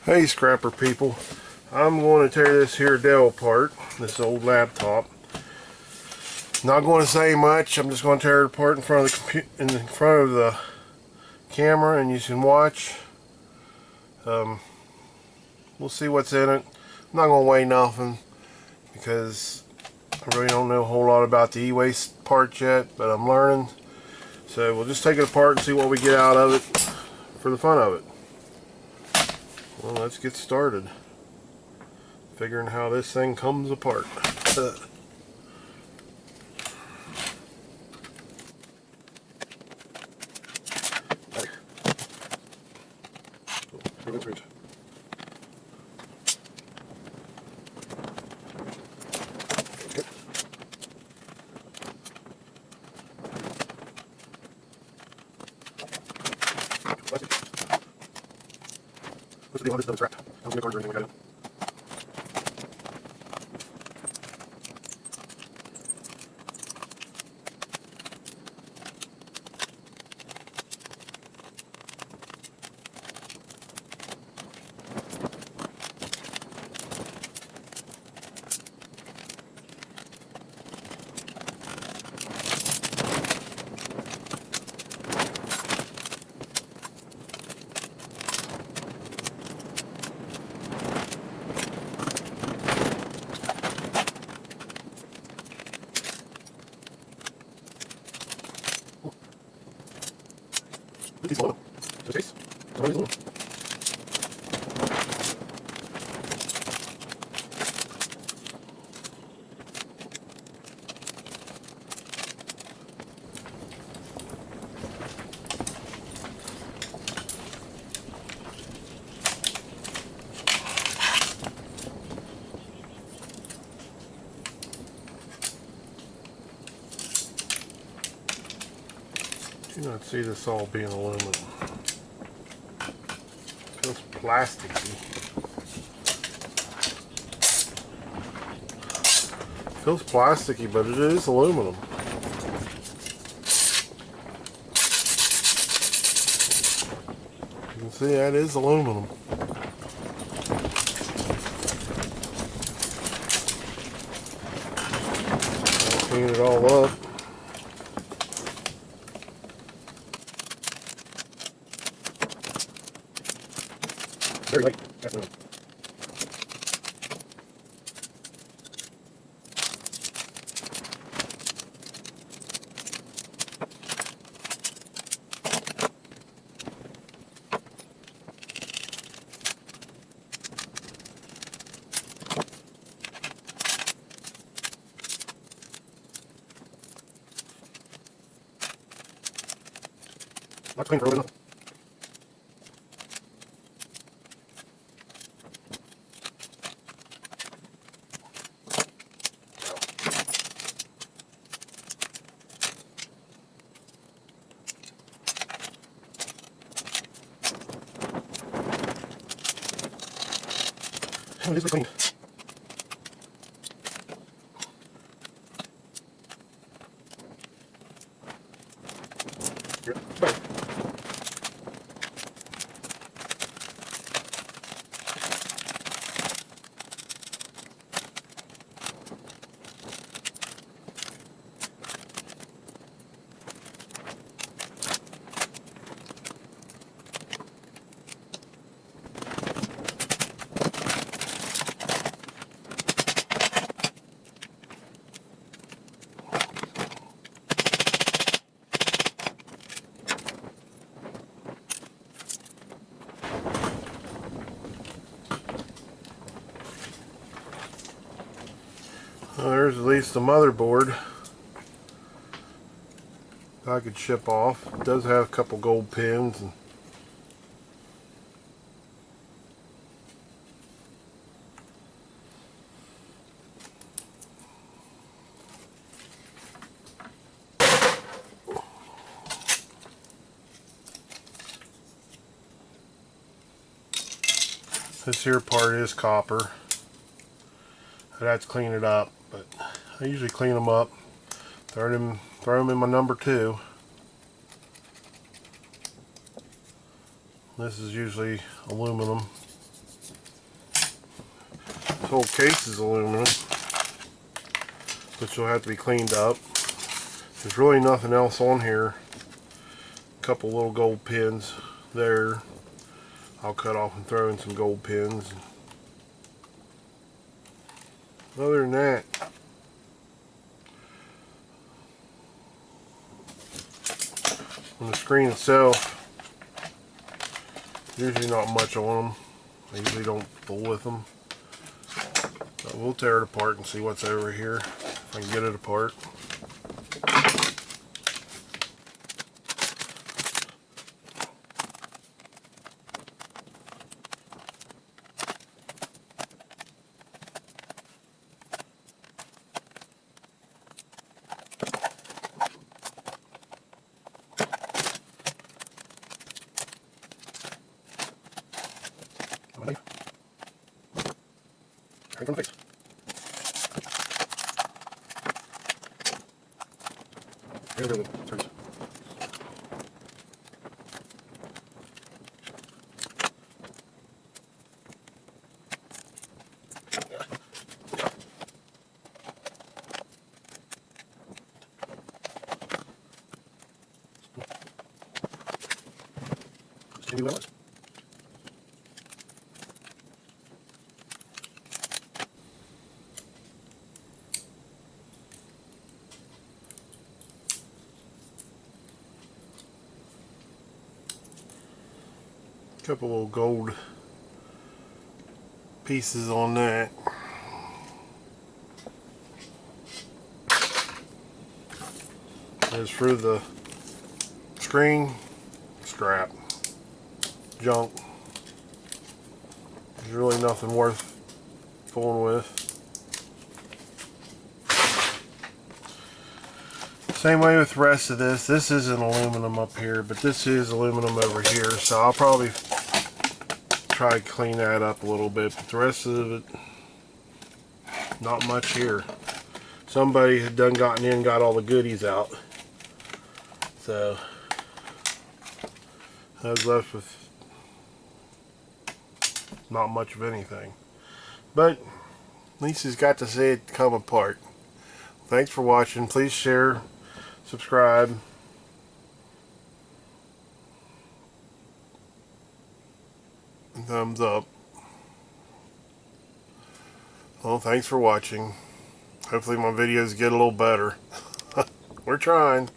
Hey scrapper people, I'm going to tear this here Dell apart, this old laptop. Not going to say much, I'm just going to tear it apart in front of the camera and you can watch. We'll see what's in it. I'm not going to weigh nothing because I really don't know a whole lot about the e-waste part yet, but I'm learning. So we'll just take it apart and see what we get out of it for the fun of it. Well, let's get started figuring how this thing comes apart. What's the deal on this stuff? It's wrapped. I don't get cards or anything like that. These low. So case. So low. Do not see this all being aluminum. Feels plasticky. Feels plasticky, but it is aluminum. You can see that is aluminum. I'll clean it all up. Very light. Definitely. Not clean for a little. It is clean. Here, bye. Well, there's at least the motherboard I could ship off. It does have a couple gold pins. And this here part is copper. I'd have to clean it up, but I usually clean them up, throw them in my number 2. This is usually aluminum. whole case is aluminum, which will have to be cleaned up. There's really nothing else on here. A couple little gold pins there. I'll cut off and throw in some gold pins. Other than that, on the screen itself, usually not much on them. I usually don't fool with them. But we'll tear it apart and see what's over here, if I can get it apart. Right from the face. Really, turns. Can you do that? Couple little gold pieces on that. As for the screen, scrap, junk. There's really nothing worth fooling with. Same way with the rest of this. This isn't aluminum up here, but this is aluminum over here, so I'll probably try to clean that up a little bit, but the rest of it, not much here. Somebody had done gotten in, got all the goodies out, so I was left with not much of anything, but at least he's got to see it come apart. Thanks for watching. Please share, subscribe, thumbs up. Well, thanks for watching. Hopefully my videos get a little better. We're trying.